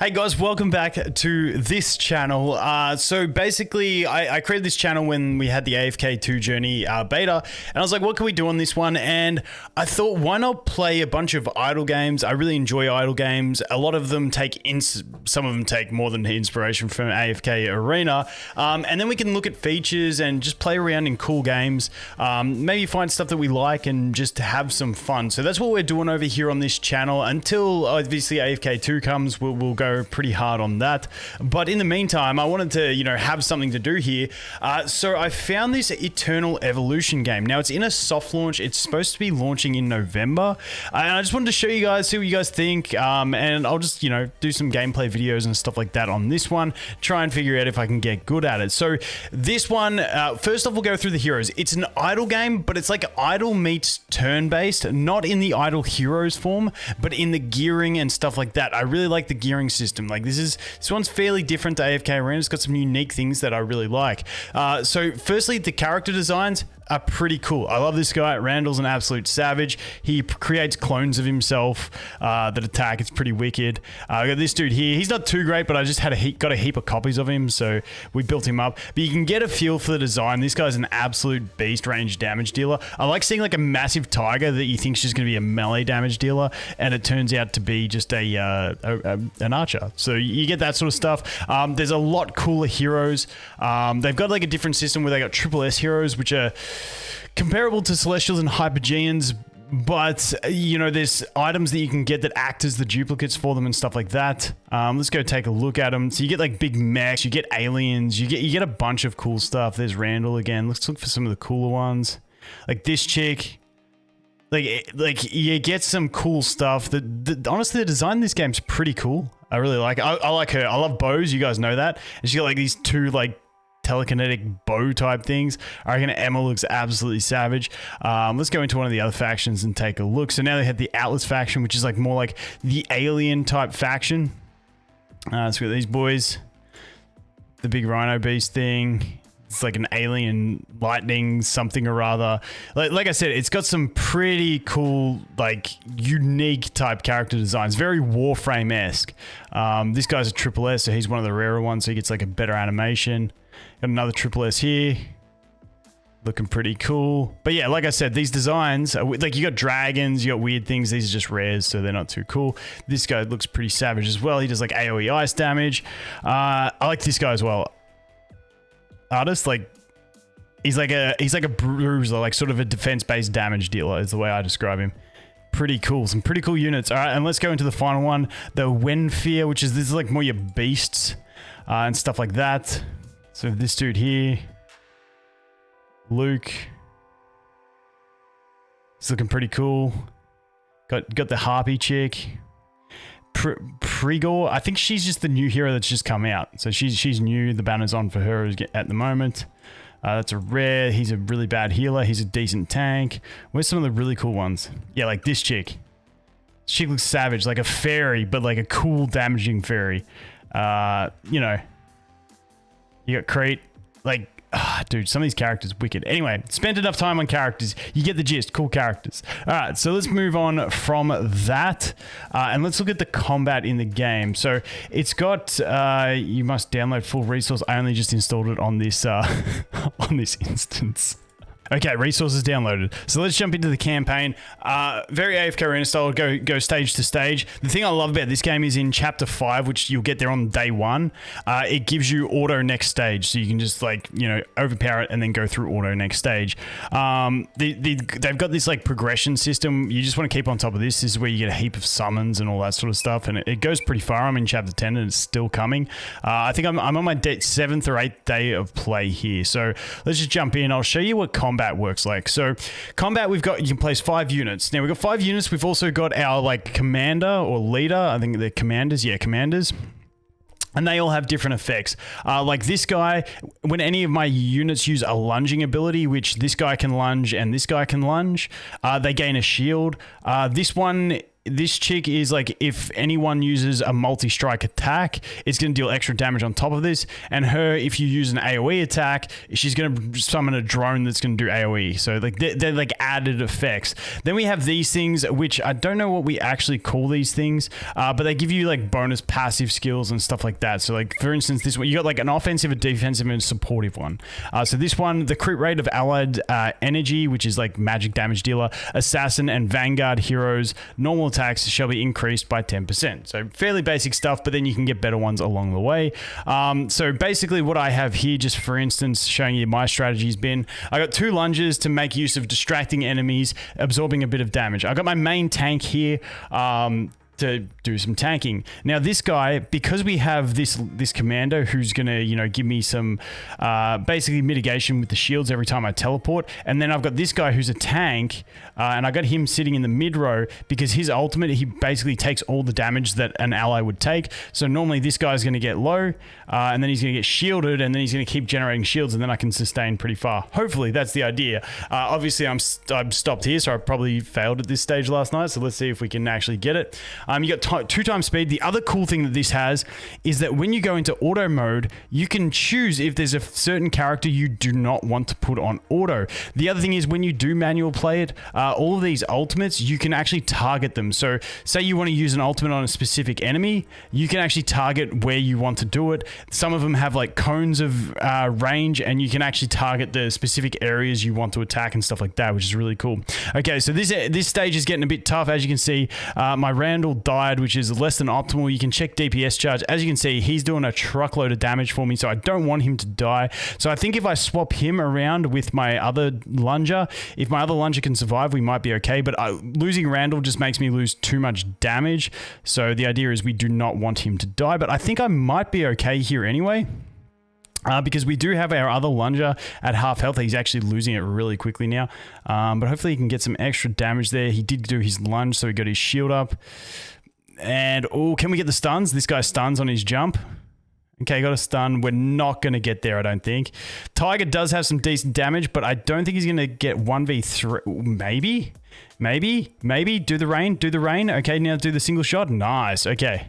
Hey guys, welcome back to this channel. So basically, I created this channel when we had the AFK 2 Journey beta, and I was like, what can we do on this one? And I thought, why not play a bunch of idle games? I really enjoy idle games. A lot of them some of them take more than inspiration from AFK Arena. And then we can look at features and just play around in cool games. Maybe find stuff that we like and just have some fun. So that's what we're doing over here on this channel. Until obviously AFK 2 comes, we'll go pretty hard on that. But in the meantime, I wanted to, have something to do here. So I found this Eternal Evolution game. Now it's in a soft launch. It's supposed to be launching in November. And I just wanted to show you guys, see what you guys think. And I'll just, do some gameplay videos and stuff like that on this one. Try and figure out if I can get good at it. So this one, first off, we'll go through the heroes. It's an idle game, but it's like idle meets turn-based, not in the idle heroes form, but in the gearing and stuff like that. I really like the gearing system. Like this one's fairly different to AFK Arena. It's got some unique things that I really like. So firstly, the character designs are pretty cool. I love this guy. Randall's an absolute savage. He creates clones of himself that attack. It's pretty wicked. I got this dude here. He's not too great, but I just had got a heap of copies of him, so we built him up. But you can get a feel for the design. This guy's an absolute beast range damage dealer. I like seeing like a massive tiger that you think is just going to be a melee damage dealer, and it turns out to be just an archer. So you get that sort of stuff. There's a lot cooler heroes. They've got like a different system where they got triple S heroes, which are comparable to Celestials and Hypergeans, but there's items that you can get that act as the duplicates for them and stuff like that. Let's go take a look at them. So you get like big mechs, you get aliens, you get a bunch of cool stuff. There's Randall again. Let's look for some of the cooler ones, like this chick. Like you get some cool stuff. Honestly, the design in this game's pretty cool. I really like it. I like her. I love bows. You guys know that. And she got like these two like telekinetic bow type things. I reckon Emma looks absolutely savage. Let's go into one of the other factions and take a look. So now they had the Atlas faction, which is like more like the alien type faction. So we got these boys, the big rhino beast thing. It's like an alien lightning something or other. Like I said, it's got some pretty cool, like unique type character designs. Very Warframe-esque. This guy's a triple S, so he's one of the rarer ones, so he gets like a better animation. Got another triple S here. Looking pretty cool. But yeah, like I said, these designs, like you got dragons, you got weird things. These are just rares, so they're not too cool. This guy looks pretty savage as well. He does like AoE ice damage. I like this guy as well. Artist, like he's like a bruiser, like sort of a defense-based damage dealer is the way I describe him. Pretty cool. Some pretty cool units. All right, and let's go into the final one, the Wenfear, which is this is like more your beasts and stuff like that. So this dude here, Luke, he's looking pretty cool. Got the Harpy chick. Pregor, I think she's just the new hero that's just come out. So she's new. The banner's on for her at the moment. That's a rare. He's a really bad healer. He's a decent tank. Where's some of the really cool ones? Yeah, like this chick. She looks savage, like a fairy, but like a cool damaging fairy. You got Crate, like, dude, some of these characters are wicked. Anyway, spent enough time on characters. You get the gist. Cool characters. All right, so let's move on from that. And let's look at the combat in the game. So it's got, you must download full resource. I only just installed it on this, on this instance. Okay, resources downloaded. So let's jump into the campaign. Very AFK Arena style, go stage to stage. The thing I love about this game is in Chapter 5, which you'll get there on day 1, it gives you auto next stage. So you can just like, overpower it and then go through auto next stage. They've got this like progression system. You just want to keep on top of this. This is where you get a heap of summons and all that sort of stuff. And it goes pretty far. I'm in Chapter 10 and it's still coming. I think I'm on my 7th or 8th day of play here. So let's just jump in. I'll show you what combat works like. So combat, you can place 5 units. Now we've got 5 units. We've also got our like commander or leader. I think they're commanders. Yeah, commanders. And they all have different effects. Like this guy, when any of my units use a lunging ability, which this guy can lunge and this guy can lunge, they gain a shield. This one this chick is like, if anyone uses a multi-strike attack, it's going to deal extra damage on top of this. And her, if you use an AoE attack, she's going to summon a drone that's going to do AoE. So like they're like added effects. Then we have these things, which I don't know what we actually call these things, but they give you like bonus passive skills and stuff like that. So like, for instance, this one, you got like an offensive, a defensive, and a supportive one. So this one, the crit rate of allied energy, which is like magic damage dealer, assassin, and vanguard heroes, normal attacks shall be increased by 10%. So fairly basic stuff, but then you can get better ones along the way. So basically what I have here, just for instance, showing you my strategy has been, I got 2 lunges to make use of distracting enemies, absorbing a bit of damage. I got my main tank here, to do some tanking. Now this guy, because we have this commando who's gonna, you know, give me some basically mitigation with the shields every time I teleport, and then I've got this guy who's a tank, and I got him sitting in the mid row because his ultimate, he basically takes all the damage that an ally would take. So normally this guy's gonna get low, and then he's gonna get shielded, and then he's gonna keep generating shields, and then I can sustain pretty far. Hopefully that's the idea. Obviously I'm stopped here, so I probably failed at this stage last night. So let's see if we can actually get it. You got 2 times speed. The other cool thing that this has is that when you go into auto mode, you can choose if there's a certain character you do not want to put on auto. The other thing is when you do manual play it, all of these ultimates, you can actually target them. So say you want to use an ultimate on a specific enemy, you can actually target where you want to do it. Some of them have like cones of range, and you can actually target the specific areas you want to attack and stuff like that, which is really cool. Okay, so this stage is getting a bit tough. As you can see, my Randall died, which is less than optimal. You can check DPS charge. As you can see, he's doing a truckload of damage for me, so I don't want him to die. So I think if I swap him around with my other Lunger, if my other Lunger can survive, we might be okay. But losing Randall just makes me lose too much damage. So the idea is we do not want him to die, but I think I might be okay here anyway. Because we do have our other Lunger at half health. He's actually losing it really quickly now. But hopefully he can get some extra damage there. He did do his lunge, so he got his shield up. And, oh, can we get the stuns? This guy stuns on his jump. Okay, got a stun. We're not going to get there, I don't think. Tiger does have some decent damage, but I don't think he's going to get 1v3. Maybe. Do the rain. Okay, now do the single shot. Nice. Okay.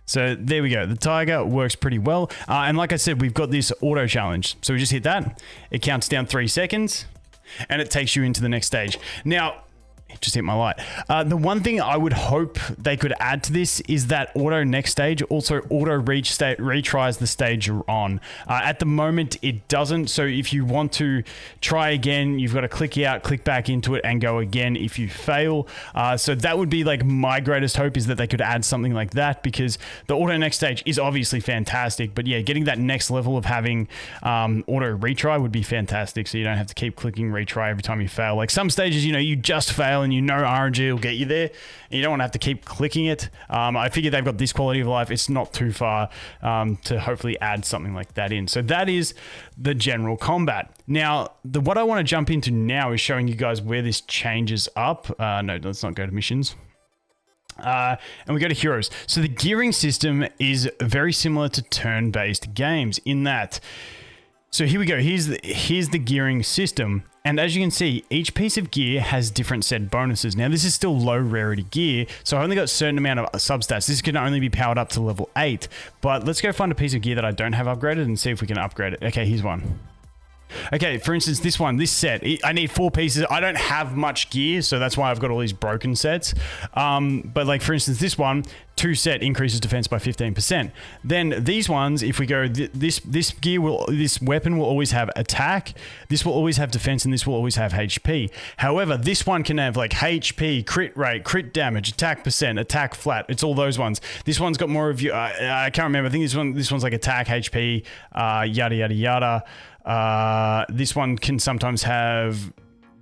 So there we go. The Tiger works pretty well. And like I said, we've got this auto challenge. So we just hit that. It counts down 3 seconds and it takes you into the next stage. Now, just hit my light. The one thing I would hope they could add to this is that auto next stage also auto retries the stage you're on. At the moment, it doesn't. So if you want to try again, you've got to click out, click back into it, and go again if you fail. So that would be like my greatest hope, is that they could add something like that, because the auto next stage is obviously fantastic. But yeah, getting that next level of having auto retry would be fantastic. So you don't have to keep clicking retry every time you fail. Like some stages, you know, you just fail and you know RNG will get you there, and you don't want to have to keep clicking it. I figure they've got this quality of life. It's not too far to hopefully add something like that in. So that is the general combat. Now, what I want to jump into now is showing you guys where this changes up. No, let's not go to missions. And we go to heroes. So the gearing system is very similar to turn-based games in that. So here we go. Here's the gearing system. And as you can see, each piece of gear has different set bonuses. Now, this is still low rarity gear, so I only got a certain amount of substats. This can only be powered up to level 8. But let's go find a piece of gear that I don't have upgraded and see if we can upgrade it. Okay, here's one. Okay, for instance, this set, I need 4 pieces. I don't have much gear, so that's why I've got all these broken sets. But like, for instance, this one, 2 set increases defense by 15%. Then these ones, if we go, this weapon will always have attack, this will always have defense, and this will always have HP. However, this one can have like HP, crit rate, crit damage, attack percent, attack flat. It's all those ones. This one's got more of you. I can't remember. I think this one's like attack, HP, yada yada yada. This one can sometimes have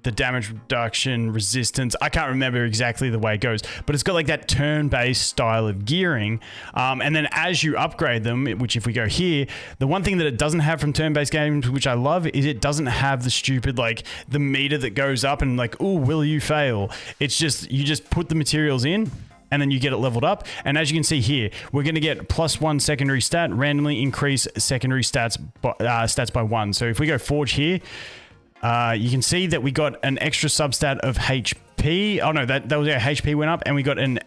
the damage reduction, resistance. I can't remember exactly the way it goes, but it's got like that turn-based style of gearing. And then as you upgrade them, which if we go here, the one thing that it doesn't have from turn-based games, which I love, is it doesn't have the stupid, like the meter that goes up and like, oh, will you fail? It's just, you just put the materials in and then you get it leveled up. And as you can see here, we're going to get +1 secondary stat, randomly increase secondary stats by 1. So if we go Forge here, you can see that we got an extra substat of HP HP. Oh no, that was our HP went up, and we got an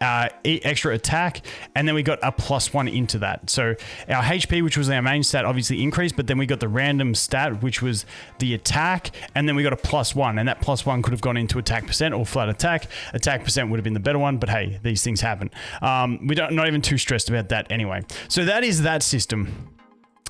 extra attack, and then we got a +1 into that. So our HP, which was our main stat, obviously increased, but then we got the random stat, which was the attack, and then we got a +1, and that +1 could have gone into attack percent or flat attack. Attack percent would have been the better one, but hey, these things happen. We're not even too stressed about that anyway. So that is that system.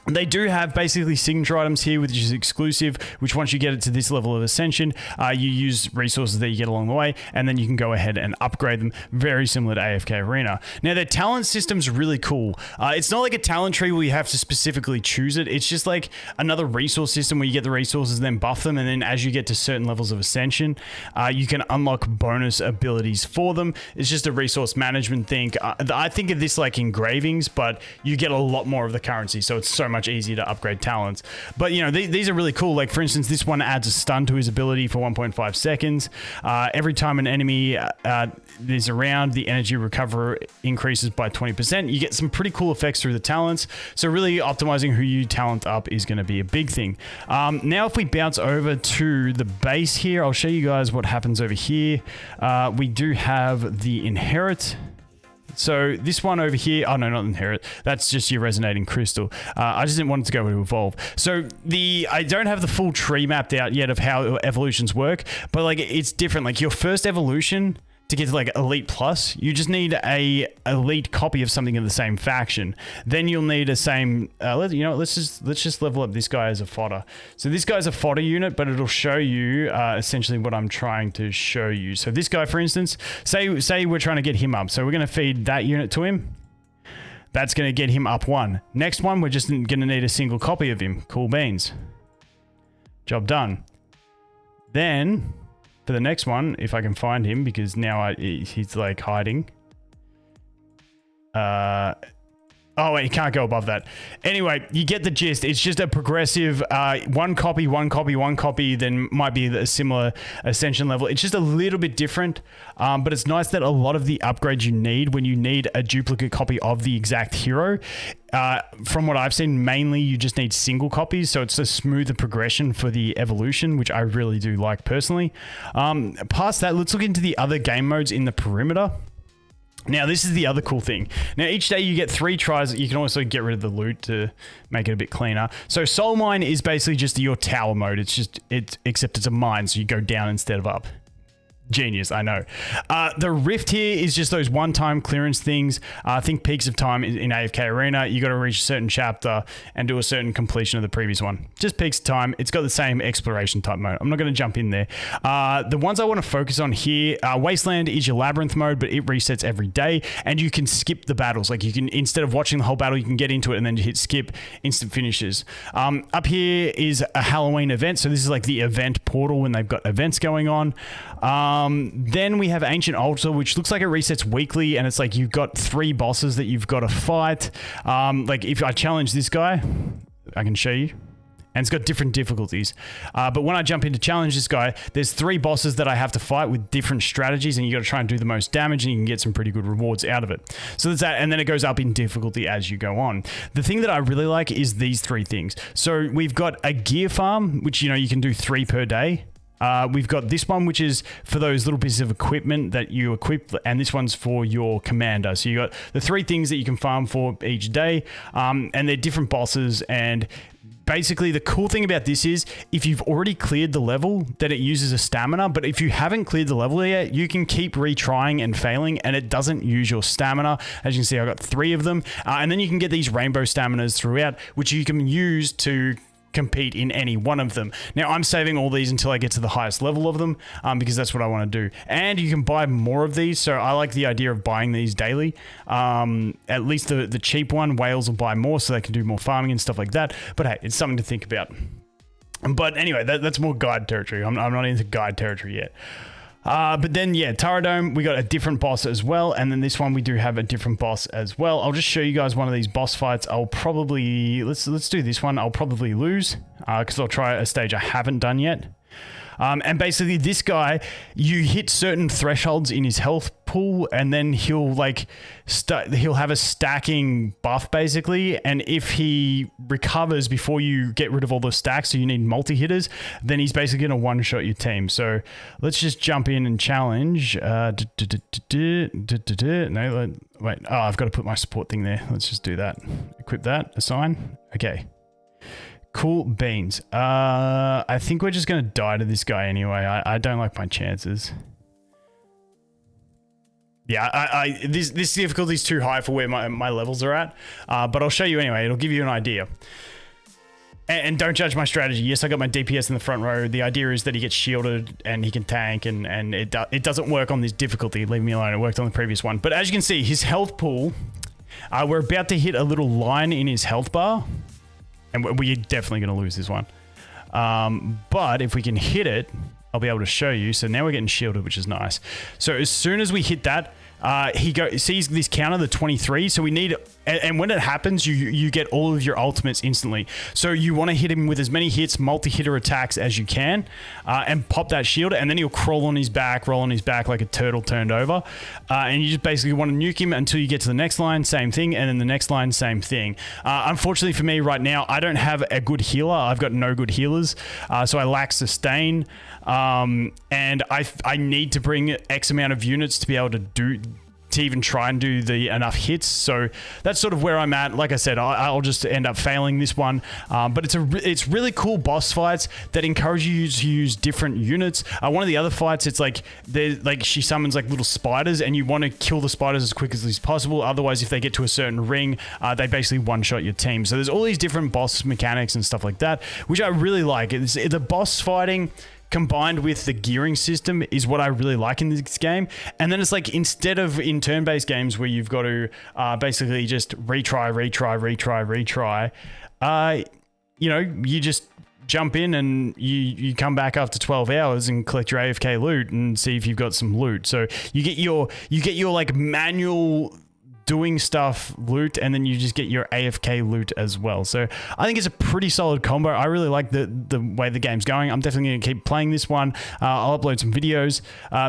They do have basically signature items here, which is exclusive, which once you get it to this level of ascension, you use resources that you get along the way, and then you can go ahead and upgrade them, very similar to AFK Arena. Now, their talent system's really cool. It's not like a talent tree where you have to specifically choose it. It's just like another resource system where you get the resources, then buff them, and then as you get to certain levels of ascension, you can unlock bonus abilities for them. It's just a resource management thing. I think of this like engravings, but you get a lot more of the currency, so it's so much easier to upgrade talents. But you know, these are really cool. Like for instance, this one adds a stun to his ability for 1.5 seconds. Every time an enemy is around, the energy recover increases by 20%. You get some pretty cool effects through the talents. So really optimizing who you talent up is going to be a big thing. Now if we bounce over to the base here, I'll show you guys what happens over here. We do have the inherit. So this one over here, oh no, not inherit. That's just your resonating crystal. I just didn't want it to go to evolve. So I don't have the full tree mapped out yet of how evolutions work, but like it's different. Like your first evolution to get to like Elite Plus, you just need a elite copy of something in the same faction. Then you'll need a same, let's just level up this guy as a fodder. So this guy's a fodder unit, but it'll show you essentially what I'm trying to show you. So this guy, for instance, say we're trying to get him up. So we're going to feed that unit to him. That's going to get him up 1. Next one, we're just going to need a single copy of him. Cool beans. Job done. Then for the next one, if I can find him, because now he's like hiding. Oh, wait, you can't go above that. Anyway, you get the gist. It's just a progressive one copy, then might be a similar ascension level. It's just a little bit different, but it's nice that a lot of the upgrades you need when you need a duplicate copy of the exact hero, from what I've seen, mainly you just need single copies, so it's a smoother progression for the evolution, which I really do like personally. Past that, let's look into the other game modes in the perimeter. Now, this is the other cool thing. Now, each day you get 3 tries. You can also get rid of the loot to make it a bit cleaner. So Soul Mine is basically just your tower mode. Except it's a mine, so you go down instead of up. Genius, I know. The Rift here is just those one-time clearance things. I think Peaks of Time in AFK Arena, you got to reach a certain chapter and do a certain completion of the previous one. Just Peaks of Time. It's got the same exploration type mode. I'm not going to jump in there. The ones I want to focus on here, Wasteland is your Labyrinth mode, but it resets every day, and you can skip the battles. Like you can, instead of watching the whole battle, you can get into it and then hit skip, instant finishes. Up here is a Halloween event. So this is like the event portal when they've got events going on. Then we have Ancient Altar, which looks like it resets weekly, and it's like you've got 3 bosses that you've got to fight. Like if I challenge this guy, I can show you, and it's got different difficulties. But when I jump in to challenge this guy, there's 3 bosses that I have to fight with different strategies, and you got to try and do the most damage, and you can get some pretty good rewards out of it. So that's that, and then it goes up in difficulty as you go on. The thing that I really like is these 3 things. So we've got a gear farm, which you can do 3 per day. We've got this one, which is for those little pieces of equipment that you equip, and this one's for your commander. So you got the 3 things that you can farm for each day, and they're different bosses. And basically the cool thing about this is if you've already cleared the level, that it uses a stamina, but if you haven't cleared the level yet, you can keep retrying and failing, and it doesn't use your stamina. As you can see, I've got 3 of them, and then you can get these rainbow staminas throughout, which you can use to compete in any one of them. Now, I'm saving all these until I get to the highest level of them, because that's what I want to do. And you can buy more of these, so I like the idea of buying these daily. At least the cheap one, whales will buy more, so they can do more farming and stuff like that. But hey, it's something to think about. But anyway, that's more guide territory. I'm not into guide territory yet. But then, yeah, Taradome, we got a different boss as well. And then this one, we do have a different boss as well. I'll just show you guys one of these boss fights. I'll probably, let's do this one. I'll probably lose because I'll try a stage I haven't done yet. And basically this guy, you hit certain thresholds in his health pool and then he'll like he'll have a stacking buff basically, and if he recovers before you get rid of all the stacks, so you need multi-hitters, then he's basically going to one-shot your team. So let's just jump in and challenge. No, wait, oh, I've got to put my support thing there. Let's just do that. Equip that, assign. Okay. Cool beans. I think we're just going to die to this guy anyway. I don't like my chances. Yeah, this difficulty is too high for where my levels are at, but I'll show you anyway. It'll give you an idea. And don't judge my strategy. Yes, I got my DPS in the front row. The idea is that he gets shielded and he can tank, and it doesn't work on this difficulty. Leave me alone. It worked on the previous one. But as you can see, his health pool, we're about to hit a little line in his health bar, and we're definitely going to lose this one. But if we can hit it, I'll be able to show you. So now we're getting shielded, which is nice. So as soon as we hit that, he sees this counter, the 23. So we need, and when it happens, you get all of your ultimates instantly. So you want to hit him with as many hits, multi-hitter attacks as you can, and pop that shield, and then he'll crawl on his back, roll on his back like a turtle turned over. And you just basically want to nuke him until you get to the next line, same thing, and then the next line, same thing. Unfortunately for me right now, I don't have a good healer. I've got no good healers, so I lack sustain. And I need to bring X amount of units to be able to even try and do the enough hits. So that's sort of where I'm at. Like I said, I'll just end up failing this one. But it's really cool boss fights that encourage you to use different units. One of the other fights, it's like she summons like little spiders, and you want to kill the spiders as quick as possible. Otherwise, if they get to a certain ring, they basically one-shot your team. So there's all these different boss mechanics and stuff like that, which I really like. It's the boss fighting combined with the gearing system is what I really like in this game. And then it's like, instead of in turn-based games where you've got to basically just retry, you know, you just jump in and you come back after 12 hours and collect your AFK loot and see if you've got some loot. So you get your like manual doing stuff loot, and then you just get your AFK loot as well. So I think it's a pretty solid combo. I really like the way the game's going. I'm definitely going to keep playing this one. I'll upload some videos.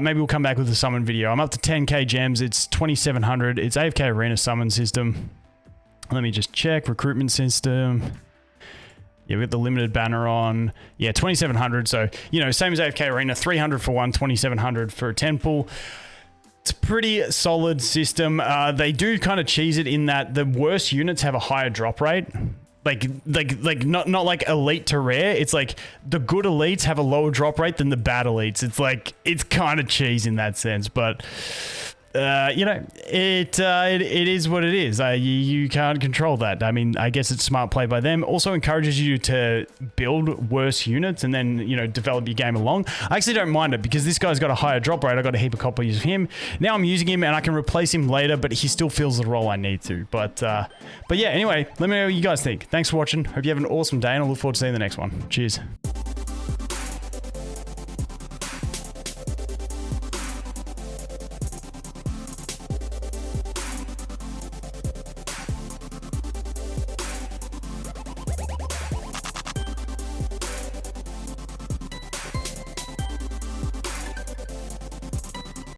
Maybe we'll come back with a summon video. I'm up to 10k gems. It's 2700. It's AFK Arena summon system. Let me just check. Recruitment system. Yeah, we got the limited banner on. Yeah, 2700. So, you know, same as AFK Arena. 300 for one, 2700 for a 10 pool. It's a pretty solid system. They do kind of cheese it in that the worst units have a higher drop rate. Like not like elite to rare. It's like the good elites have a lower drop rate than the bad elites. It's like, it's kind of cheese in that sense, but you know, it is what it is. You can't control that. I mean, I guess it's smart play by them. Also encourages you to build worse units and then, you know, develop your game along. I actually don't mind it because this guy's got a higher drop rate. I got a heap of copies of him. Now I'm using him and I can replace him later, but he still fills the role I need to. But yeah, anyway, let me know what you guys think. Thanks for watching. Hope you have an awesome day, and I look forward to seeing the next one. Cheers.